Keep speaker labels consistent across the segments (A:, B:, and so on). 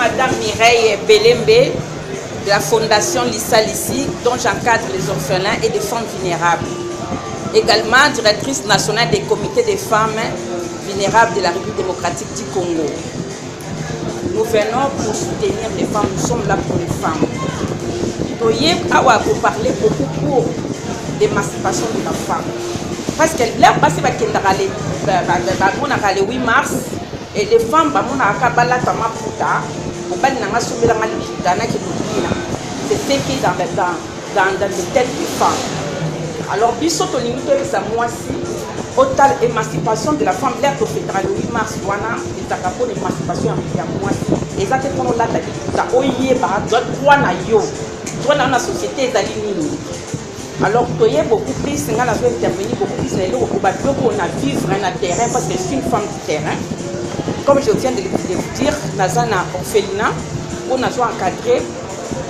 A: Madame Mireille Belembe de la Fondation Lissa Lissi, dont j'encadre les orphelins et les femmes vulnérables. Également directrice nationale des comités des femmes vulnérables de la République démocratique du Congo. Nous venons pour soutenir les femmes, nous sommes là pour les femmes. Toye awa pour parler beaucoup pour l'émancipation de la femme. Parce que là, passé le 8 mars, et les femmes, c'est ce qui est dans les têtes des femmes. Alors, bisous, au limite de sa moitié, autant l'émancipation de la femme, l'air au fédéral, le 8 mars, voilà, et ça pour l'émancipation de la moitié. Et ça, c'est pour nous là, ça, oye, bah, droit na yo, droit dans la société, les alignés. Alors, il y a beaucoup plus, on a intervenir beaucoup plus, on a vivre un terrain, parce que c'est une femme du terrain. Comme je viens de vous dire, dans un orphelinat, on a encadré,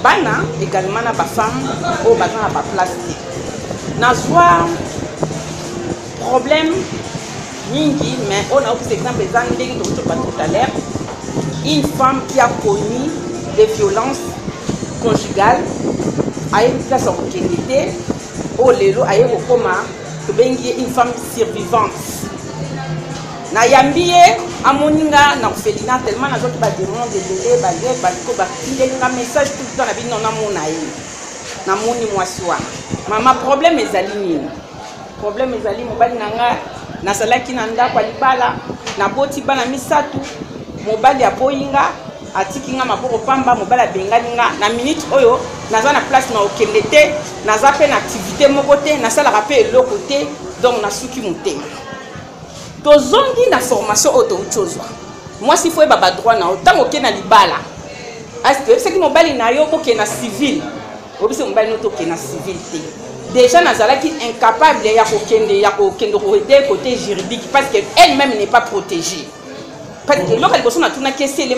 A: bana également na ba femme, au bana na ba place. N'a soit problème, ningi, mais on a aussi exemple tout à l'heure, une femme qui a connu des violences conjugales, a une place en qualité. Oh lelo aye kokoma to bengi une femme survivante na yambie amoninga na orphelinat tellement na zoto ba demande de délai ba ye ba ko ba tindelinga message tout le temps na bino na mona ye na moni mwaswa mama problème ezali nini problème ezali mobali nanga na salaki na ndako libala na boti bana misatu mobali aboyinga atikinga maboko pamba mobala benganinga na minute oyo naza na place na okende te naza pe na activité moko te nasalaka pe eloko te donc nasuki motema tozongi na formation oyo touchozwa mwasi fo yeba badroit na yo ntango okende na libala aske soki mobali na yo okende na civil obisi mobali no tokende na civil te déjà nazalaki incapable ya kokende koaider côté juridique parce que elle-même n'est pas protégée. Parce que lorsqu'elle a dit qu'elle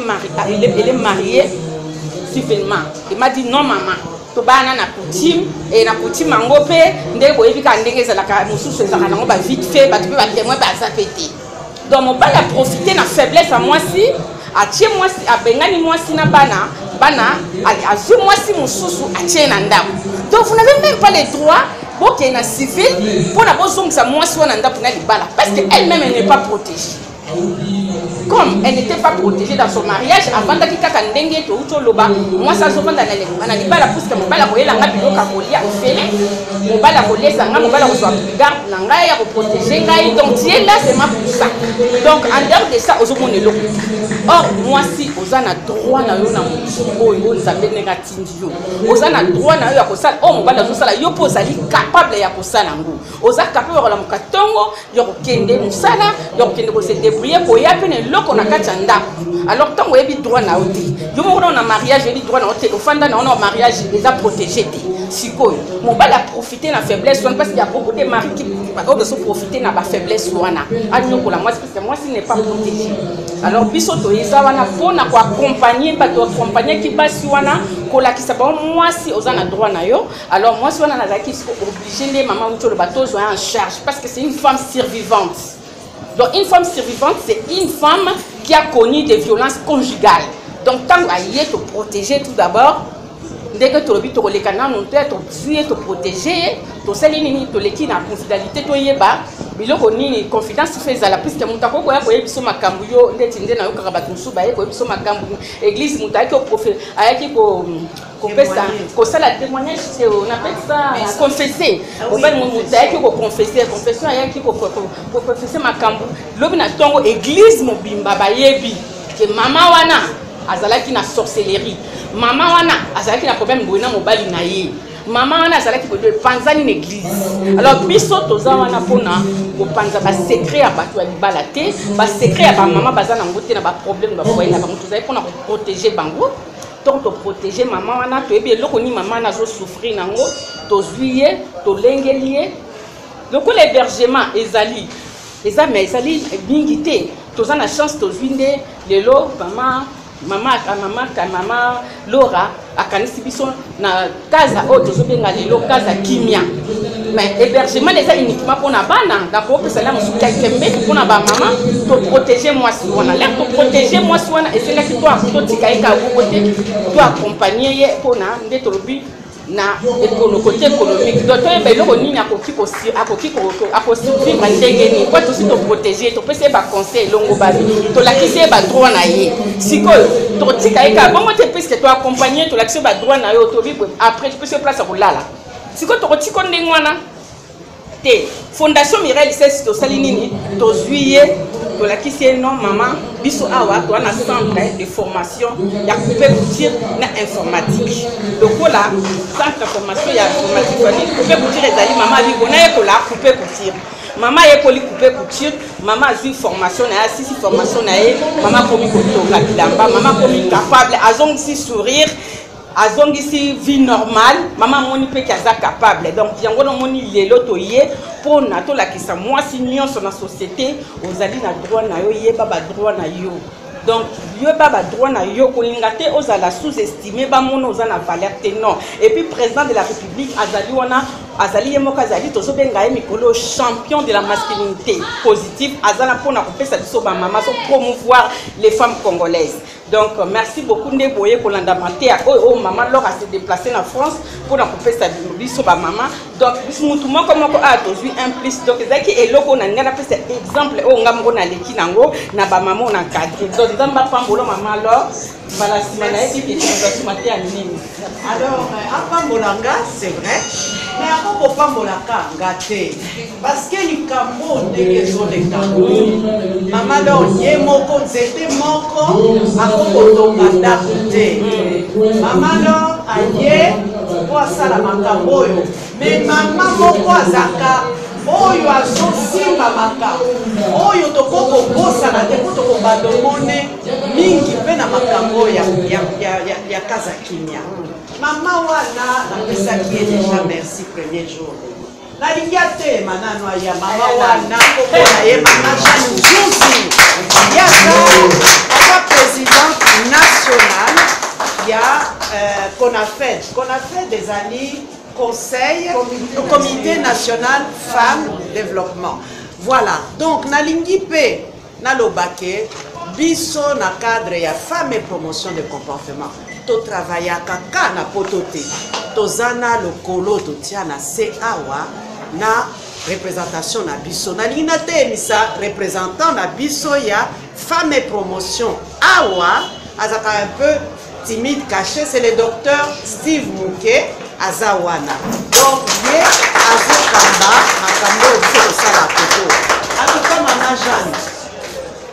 A: est mariée civilement, il m'a dit non maman, tu vas na coutume et na coutume mangope, ndé boyebi ka ndenge za la mususu ezaka nango ba vite fait, ba tu peux ba témoin ba za pété. Donc mon père a profité na faiblesse à moi si, a tie moi si a bengani moi si na bana a zu moi si mususu a tie na ndako. Donc vous n'avez même pas les droits pour qu'il y ait un civil pour la bonne ça moi si on a ndako na libala parce que elle-même elle n'est pas protégée. Comme elle n'était pas protégée dans son mariage, avant d'aller à Kandenge, moi ça se vend dans les on a dit pas la pousse que mon bala voyait la rapide au Camolia au fait, mon bala voyait ça, mon bala reçoit garde, l'angaya pour protéger, donc tu es là, c'est ma pour ça. Donc en dehors de ça, aux hommes on est là. Or, moi si, aux an a droit na yo na mon nous appelle négatif, aux an a droit na yo à ça, oh mon bala tout ça, yo pose ali capable ya ça nango, aux a capable la mukatongo, yo kende musala, yo kende ko se débrouiller pour y appeler qu'on a kachanda. Alors tant que droit na oti, yo mo na mariage je droit na oti, au fanda na on mariage déjà protégé sikoy. Mon bal a profité na faiblesse parce qu'il y a beaucoup de maris qui ont profité na ba faiblesse wana. Agno pour la moi parce que moi si n'est pas protégé. Alors biso to eza wana pona ko accompagner pas to accompagner qui basi wana ko la ki sa ba moi si ozana droit na yo. Alors moi si wana na zaki obligé les maman ou to le bateau en charge parce que c'est une femme survivante. Donc une femme survivante, c'est une femme qui a connu des violences conjugales. Donc tant qu'elle est protégée tout d'abord, dès que tu as vu que les canaux tu protégé, tu sais que la confidentialité, tu es bas, mais là, on confidence fait ça, puisque mon taco, quoi, pour y ma cambuyo, des tindés na yokarabatu suba, pour y ma cambuyo, église, mon taco, profil, avec qu'on ça la témoignage, on appelle ça confesser. On va nous taco pour confesser, confession, avec pour confesser ma cambuyo. L'obna tongo église, mon bimba, bayebi, que maman wana, azalaki na sorcellerie. Maman wana, azalaki na problème boina mobali na ye. Maman wana azalaki ko de panzani l'église. Alors biso toza wana pona ko panza ba secret ya bato ya libala te, ba secret ya ba maman bazana ngote na ba problème ba foyer na ba mutu za pona ko protéger bango. Donc to protéger maman wana to ebi eloko ni maman na zo souffrir nango, to zuiye, to lengelié. Donc l'hébergement ezali mais ezali bingité. Toza na chance to zuinde lelo maman Laura a kanisi biso na kaza o tozo benga lelo kaza kimia mais hébergement déjà uniquement pour na bana d'accord que cela musu quelqu'un mais pour na ba maman pour protéger moi si on a l'air pour protéger moi si on a et c'est là que toi tika eka côté toi accompagner pour na ndeto lobi na côté économique donc ben le nini akoki vivre ndenge ni quoi aussi te protéger to pese ba conseil longo ba to la kise ba droit na ye sikoyo to tika eka bon te pese que toi accompagner to la kise ba droit na yo to vivre après tu peux se place à kulala sikoyo to tika ndenge wana te fondation Mireille c'est to sali nini to juillet to la kise non maman biso awa to na centre de formation ya couper couture na informatique donc là centre de formation ya informatique wani couper couture ezali maman bi bona ye ko la couper couture maman ye ko li couper couture maman a eu formation na sisi formation na ye maman komi ko toka bilamba maman komi capable azong si sourire azongi si vie normale maman moni pe kaza capable donc yango no moni lelo to ye pour na to la kisa moi si nyonso na société ozali na droit na yo ye baba droit na yo donc yo baba droit na yo kolinga te ozala sous-estimé ba mono ozana valeur te non et puis président de la République azali wana azali ye moko azali tozo benga ye mikolo champion de la masculinité positive azala pona kopesa biso ba mama so promouvoir les femmes congolaises. Donc merci beaucoup de boyer pour l'andamenter oh maman leur a se déplacé en France pour la couper sa biso ba maman donc tout monde comme a toujours un plus donc zaki et loko na ngana pesa exemple oh ngambo na leki nango na ba maman on encadré donc dans ba pambolo maman alors voilà simana et qui tu mater à nini
B: alors à pambolanga c'est vrai mais à quoi pambolaka ngate parce que les cambo ndenge zo les cambo maman alors ye moko nzete moko akokotonga ndako te mama lo aye po asala makambo oyo me mama moko azaka oyo azosimba makambo oyo tokokobosana te po tokobandamone mingi mpe na makambo ya kaza kimia mama wana napesaki ye déjà merci premier jour nalingi te manano ya mama wana kokona ye mama Jeanne Nzuzi yaka présidente nationale il y a qu'on a fait des années conseil au comité national femmes développement voilà donc nalingi pe nalobake biso na cadre ya femme et promotion de comportement to travailler kaka na potote tozana lokolo to tiana se awa na représentation na biso nalingi na te misa représentant na biso ya femme et promotion awa azaka un peu timide caché c'est le docteur Steve Mouké azawana donc ye azokamba makambo oyo sala photo en tout cas maman Jeanne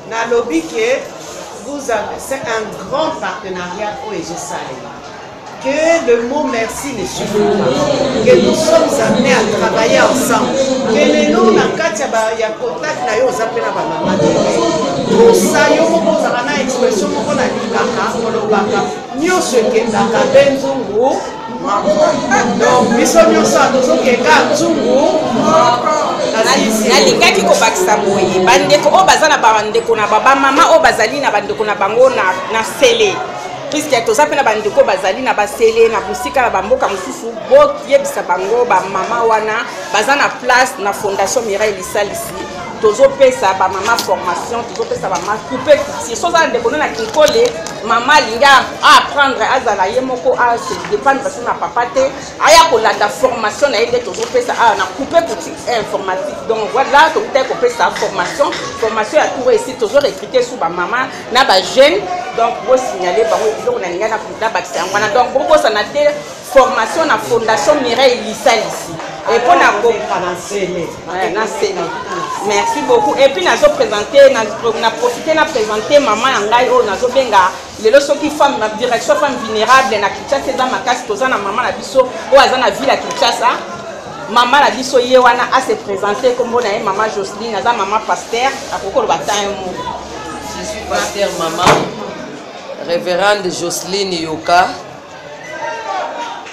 B: na lobby que vous avez c'est un grand partenariat au Salé que le mot merci ne suffit pas que nous sommes amenés à travailler ensemble que les noms na katia ba ya contact na yo zapena ba maman tout ça yo moko za na expression moko na likaka molobaka nyonso ekendaka benzungu donc biso nyonso tozokeka nzungu
A: nalingaki kobakisa boye bandeko oyo baza na bandeko na bamama oyo bazali na bandeko na bango na sele puisque toza mpe na bandeko bazali na basele na busika na bamboka mosusu boyebisa bango bamama wana baza na place na fondation Mireille lisalisi tozopesa bamama formation tozopesa bamama coupe couture soza ndeko na kinkole mama linga apprendre azala ye moko a se dépendre parce na papa te aya kolanda formation na yede tozopesa na coupe couture informatique donc voilà tokutaki kopesa formation ya tour ici toujours recruter sous bamama na bajeune donc bosignaler bango biloko na linga na kuta bakisa yango wana donc bokosana te formation na fondation Mireille lisalisi et pour na merci beaucoup et puis nazo présenter na profiter na présenter maman yangai o nazo benga lelo soki femme na direction femme vulnérable na Kinshasa za makasi toza na maman na biso o azana ville à Kinshasa maman na biso ye wana a se présenter comme na maman Jocelyne aza maman pasteur akoko ba taimo
C: je suis pasteur maman révérende Jocelyne Yoka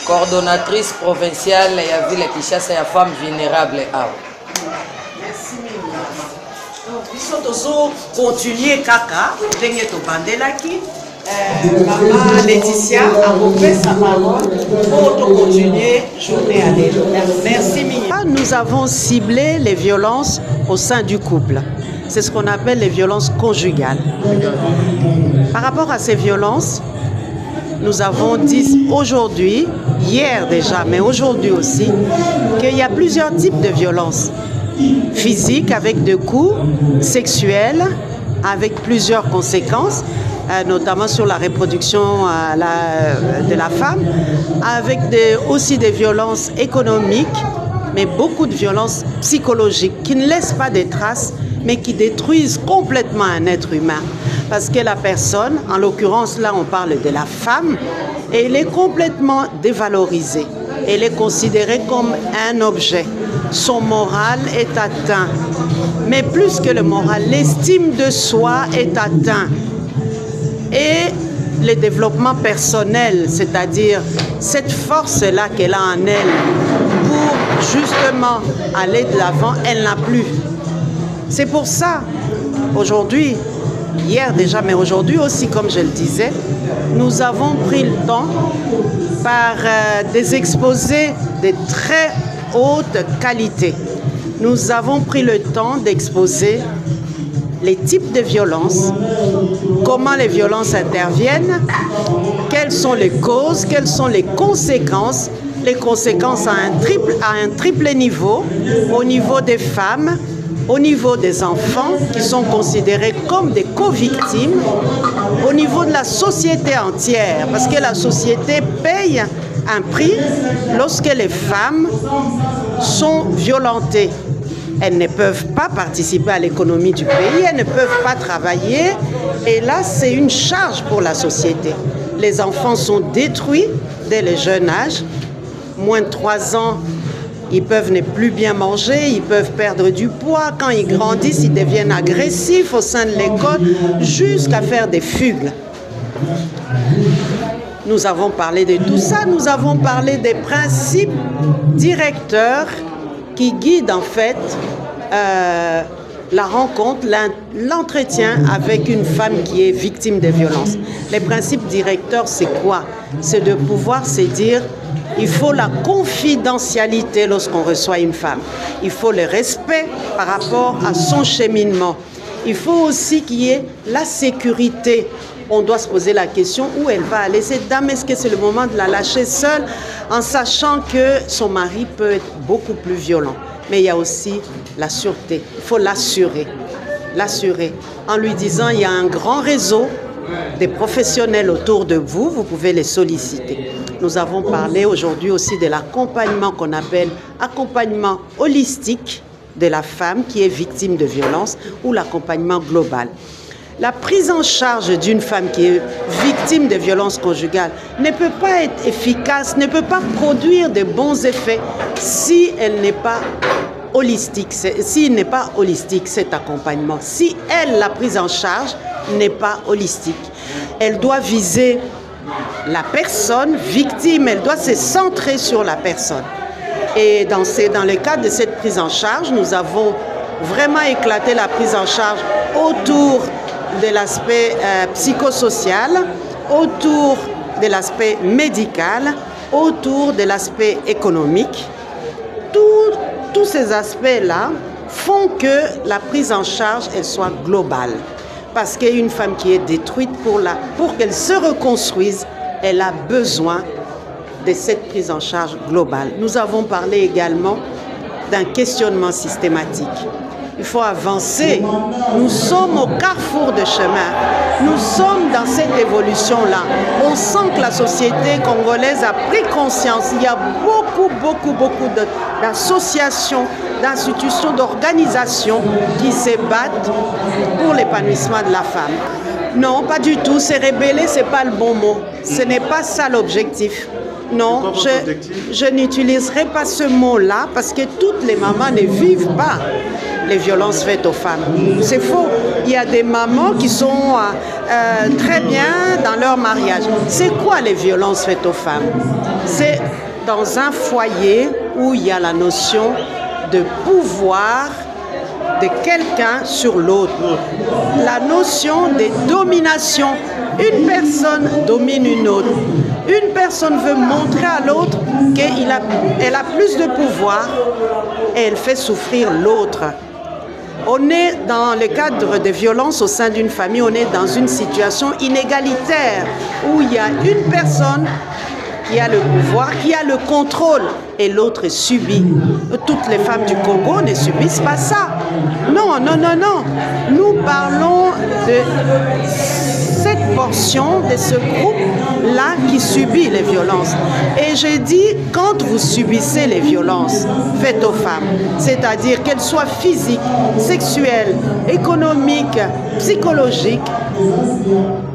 C: coordonnatrice provinciale ya ville à Kinshasa ya femme vulnérable
B: merci donc biso tozo continuer kaka ndenge to bandelaki maman Laetitia a repris sa parole pour continuer journée à l'élo merci mimi nous avons ciblé les violences au sein du couple. C'est ce qu'on appelle les violences conjugales. Par rapport à ces violences, nous avons dit aujourd'hui, hier déjà, mais aujourd'hui aussi, qu'il y a plusieurs types de violences. Physiques avec des coups, sexuelles avec plusieurs conséquences, notamment sur la reproduction de la femme, avec aussi des violences économiques, mais beaucoup de violences psychologiques qui ne laissent pas de traces, mais qui détruisent complètement un être humain. Parce que la personne, en l'occurrence là on parle de la femme, elle est complètement dévalorisée. Elle est considérée comme un objet. Son moral est atteint. Mais plus que le moral, l'estime de soi est atteinte. Et le développement personnel, c'est-à-dire cette force-là qu'elle a en elle pour justement aller de l'avant, elle n'a plus. C'est pour ça, aujourd'hui, hier déjà, mais aujourd'hui aussi, comme je le disais, nous avons pris le temps par des exposés de très haute qualité. Nous avons pris le temps d'exposer les types de violences, comment les violences interviennent, quelles sont les causes, quelles sont les conséquences à un triple niveau, au niveau des femmes, au niveau des enfants qui sont considérés comme des co-victimes, au niveau de la société entière, parce que la société paye un prix lorsque les femmes sont violentées. Elles ne peuvent pas participer à l'économie du pays, elles ne peuvent pas travailler, et là c'est une charge pour la société. Les enfants sont détruits dès le jeune âge, moins de 3 ans, ils peuvent ne plus bien manger, ils peuvent perdre du poids. Quand ils grandissent, ils deviennent agressifs au sein de l'école, jusqu'à faire des fugues. Nous avons parlé de tout ça, nous avons parlé des principes directeurs qui guident en fait la rencontre, l'entretien avec une femme qui est victime de violences. Les principes directeurs, c'est quoi? C'est de pouvoir se dire, il faut la confidentialité lorsqu'on reçoit une femme. Il faut le respect par rapport à son cheminement. Il faut aussi qu'il y ait la sécurité. On doit se poser la question où elle va aller. Cette dame, est-ce que c'est le moment de la lâcher seule en sachant que son mari peut être beaucoup plus violent? Mais il y a aussi la sûreté. Il faut l'assurer. L'assurer en lui disant il y a un grand réseau des professionnels autour de vous, vous pouvez les solliciter. Nous avons parlé aujourd'hui aussi de l'accompagnement qu'on appelle accompagnement holistique de la femme qui est victime de violence ou l'accompagnement global. La prise en charge d'une femme qui est victime de violences conjugales ne peut pas être efficace, ne peut pas produire de bons effets si elle n'est pas holistique, s'il n'est pas holistique cet accompagnement, si elle, la prise en charge, n'est pas holistique. Elle doit viser la personne victime, elle doit se centrer sur la personne. Et dans le cadre de cette prise en charge, nous avons vraiment éclaté la prise en charge autour de l'aspect psychosocial, autour de l'aspect médical, autour de l'aspect économique. Tous ces aspects-là font que la prise en charge elle soit globale. Parce qu'une femme qui est détruite, pour qu'elle se reconstruise, elle a besoin de cette prise en charge globale. Nous avons parlé également d'un questionnement systématique. Il faut avancer. Nous sommes au carrefour de chemin. Nous sommes dans cette évolution-là. On sent que la société congolaise a pris conscience. Il y a beaucoup d'associations, d'institutions, d'organisations qui se battent pour l'épanouissement de la femme. Non, pas du tout. Se rebeller, ce n'est pas le bon mot. Ce n'est pas ça l'objectif. Non, je n'utiliserai pas ce mot-là parce que toutes les mamans ne vivent pas les violences faites aux femmes. C'est faux. Il y a des mamans qui sont très bien dans leur mariage. C'est quoi les violences faites aux femmes? C'est dans un foyer où il y a la notion de pouvoir de quelqu'un sur l'autre. La notion de domination. Une personne domine une autre. Une personne veut montrer à l'autre qu'elle a plus de pouvoir et elle fait souffrir l'autre. On est dans le cadre de violence au sein d'une famille, on est dans une situation inégalitaire où il y a une personne qui a le pouvoir, qui a le contrôle et l'autre subit. Toutes les femmes du Congo ne subissent pas ça. Non, non, non, non. Nous parlons de cette portion de ce groupe-là qui subit les violences. Et j'ai dit, quand vous subissez les violences faites aux femmes, c'est-à-dire qu'elles soient physiques, sexuelles, économiques, psychologiques,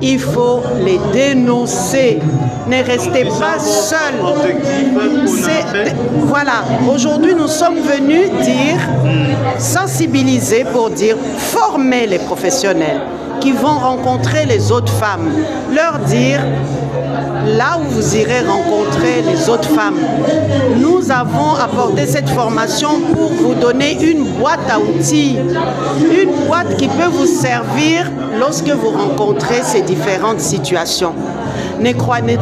B: il faut les dénoncer. Ne restez pas seuls. Voilà, aujourd'hui nous sommes venus dire, sensibiliser pour dire, former les professionnels qui vont rencontrer les autres femmes, leur dire, là où vous irez rencontrer les autres femmes, nous avons apporté cette formation pour vous donner une boîte à outils, une boîte qui peut vous servir lorsque vous rencontrez ces différentes situations. Ne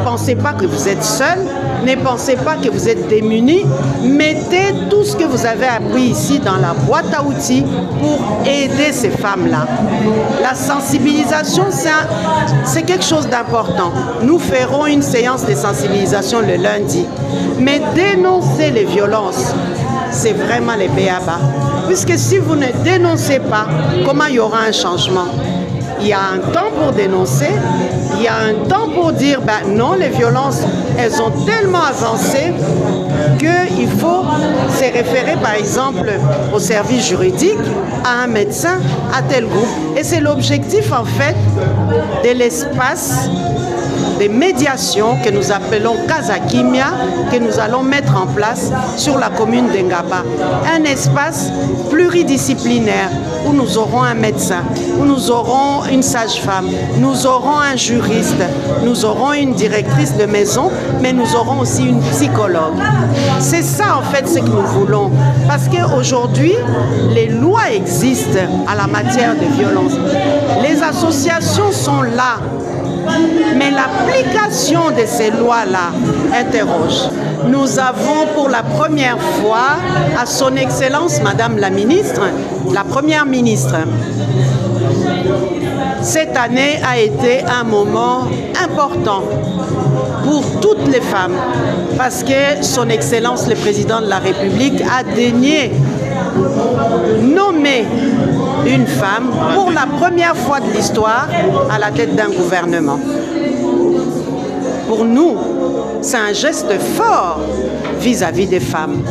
B: pensez pas que vous êtes seul, ne pensez pas que vous êtes démunis. Mettez tout ce que vous avez appris ici dans la boîte à outils pour aider ces femmes-là. La sensibilisation, c'est quelque chose d'important. Nous ferons une séance de sensibilisation le lundi. Mais dénoncer les violences, c'est vraiment les b.a.-ba. Puisque si vous ne dénoncez pas, comment il y aura un changement? Il y a un temps pour dénoncer, il y a un temps pour dire, ben non, les violences, elles ont tellement avancé qu'il faut se référer, par exemple, au service juridique, à un médecin, à tel groupe. Et c'est l'objectif, en fait, de l'espace de médiation que nous appelons Casa Kimia, que nous allons mettre en place sur la commune d'Engaba. Un espace pluridisciplinaire où nous aurons un médecin, où nous aurons une sage-femme, nous aurons un juriste, nous aurons une directrice de maison, mais nous aurons aussi une psychologue. C'est ça en fait ce que nous voulons. Parce qu'aujourd'hui, les lois existent en la matière de violence. Les associations sont là. Mais l'application de ces lois-là interroge. Nous avons pour la première fois à son Excellence Madame la Ministre, la Première Ministre. Cette année a été un moment important pour toutes les femmes parce que son Excellence le Président de la République a daigné nommer une femme pour la première fois de l'histoire à la tête d'un gouvernement. Pour nous, c'est un geste fort vis-à-vis des femmes.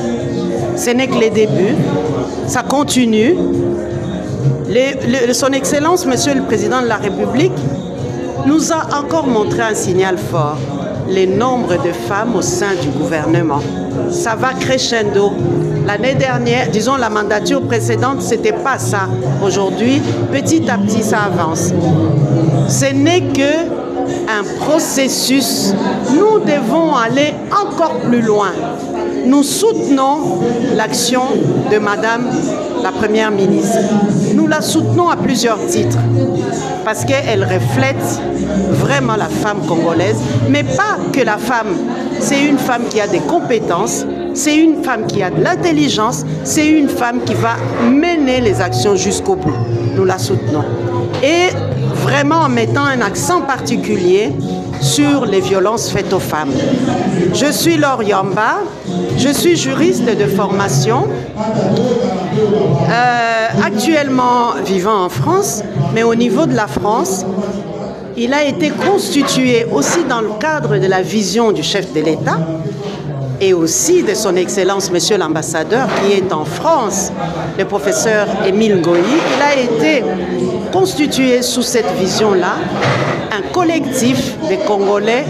B: Ce n'est que les débuts, ça continue. Son Excellence, Monsieur le Président de la République, nous a encore montré un signal fort. Les nombres de femmes au sein du gouvernement. Ça va crescendo. L'année dernière, disons la mandature précédente, c'était pas ça. Aujourd'hui, petit à petit, ça avance. Ce n'est que un processus. Nous devons aller encore plus loin. Nous soutenons l'action de Madame la Première ministre. Nous la soutenons à plusieurs titres parce qu'elle reflète vraiment la femme congolaise, mais pas que la femme. C'est une femme qui a des compétences, c'est une femme qui a de l'intelligence, c'est une femme qui va mener les actions jusqu'au bout. Nous la soutenons. Et vraiment en mettant un accent particulier sur les violences faites aux femmes. Je suis Laure Yamba, je suis juriste de formation, actuellement vivant en France, mais au niveau de la France, il a été constitué aussi dans le cadre de la vision du chef de l'État et aussi de son Excellence, Monsieur l'ambassadeur, qui est en France, le professeur Émile Goyi. Il a été constitué sous cette vision-là un collectif des Congolais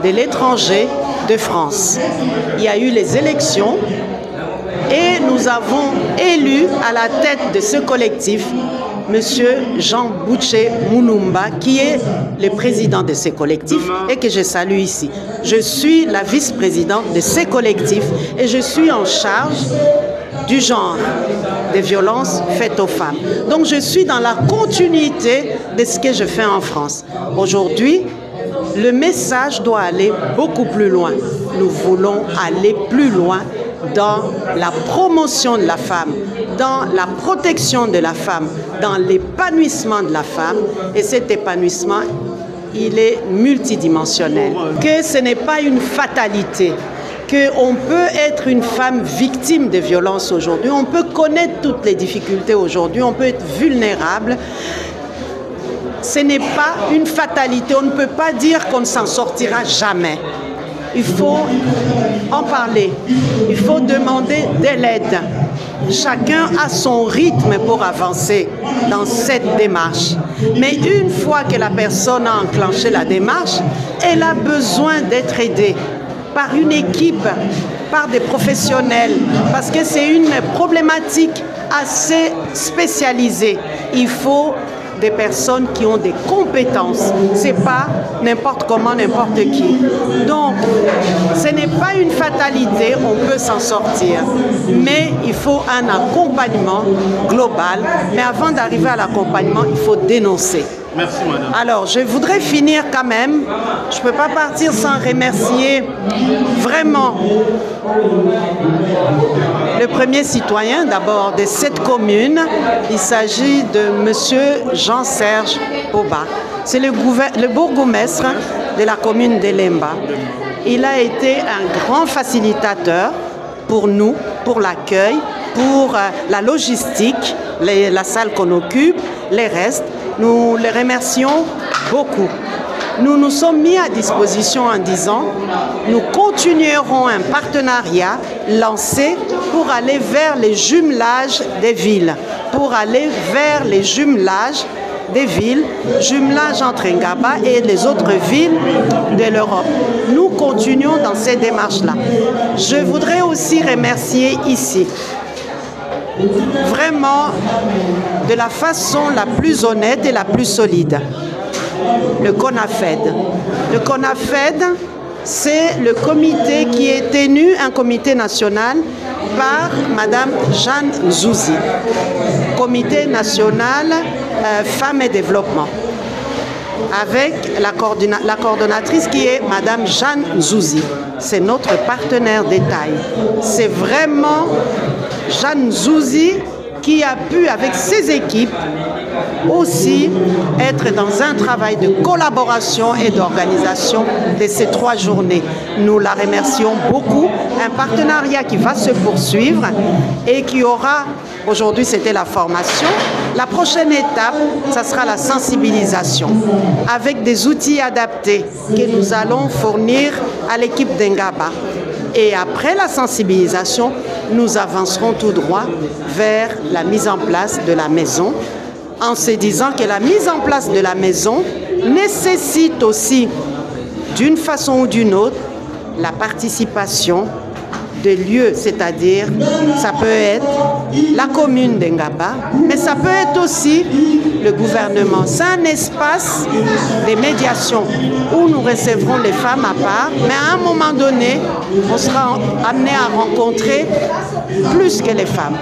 B: de l'étranger de France. Il y a eu les élections et nous avons élu à la tête de ce collectif Monsieur Jean Bouché Mounumba, qui est le président de ces collectifs et que je salue ici. Je suis la vice-présidente de ces collectifs et je suis en charge du genre, des violences faites aux femmes. Donc je suis dans la continuité de ce que je fais en France. Aujourd'hui, le message doit aller beaucoup plus loin. Nous voulons aller plus loin dans la promotion de la femme, dans la protection de la femme, dans l'épanouissement de la femme. Et cet épanouissement, il est multidimensionnel. Que ce n'est pas une fatalité, qu'on peut être une femme victime de violences aujourd'hui, on peut connaître toutes les difficultés aujourd'hui, on peut être vulnérable. Ce n'est pas une fatalité, on ne peut pas dire qu'on ne s'en sortira jamais. Il faut en parler, il faut demander de l'aide. Chacun a son rythme pour avancer dans cette démarche. Mais une fois que la personne a enclenché la démarche, elle a besoin d'être aidée par une équipe, par des professionnels, parce que c'est une problématique assez spécialisée. Il faut des personnes qui ont des compétences. C'est pas n'importe comment, n'importe qui. Donc, ce n'est pas une fatalité, on peut s'en sortir. Mais il faut un accompagnement global. Mais avant d'arriver à l'accompagnement, il faut dénoncer.
D: Merci, madame.
B: Alors, je voudrais finir quand même. Je ne peux pas partir sans remercier vraiment le premier citoyen d'abord de cette commune. Il s'agit de monsieur Jean-Serge Boba. C'est le bourgmestre de la commune de Lemba. Il a été un grand facilitateur pour nous, pour l'accueil, pour la logistique, la salle qu'on occupe, les restes. Nous les remercions beaucoup. Nous nous sommes mis à disposition en disant nous continuerons un partenariat lancé pour aller vers les jumelages des villes, pour aller vers les jumelages des villes, jumelage entre Ngaba et les autres villes de l'Europe. Nous continuons dans ces démarches-là. Je voudrais aussi remercier ici vraiment de la façon la plus honnête et la plus solide. Le CONAFED. Le CONAFED, c'est le comité qui est tenu, un comité national, par Madame Jeanne Zouzi. Comité national Femmes et Développement. Avec la coordonnatrice qui est Madame Jeanne Zouzi. C'est notre partenaire détail. C'est vraiment Jeanne Zouzi qui a pu, avec ses équipes, aussi être dans un travail de collaboration et d'organisation de ces 3 journées. Nous la remercions beaucoup. Un partenariat qui va se poursuivre et qui aura, aujourd'hui c'était la formation, la prochaine étape, ça sera la sensibilisation avec des outils adaptés que nous allons fournir à l'équipe d'Ngaba. Et après la sensibilisation, nous avancerons tout droit vers la mise en place de la maison, en se disant que la mise en place de la maison nécessite aussi, d'une façon ou d'une autre, la participation de lieux, c'est-à-dire ça peut être la commune d'Ngaba, mais ça peut être aussi le gouvernement. C'est un espace de médiation où nous recevrons les femmes à part, mais à un moment donné, on sera amené à rencontrer plus que les femmes.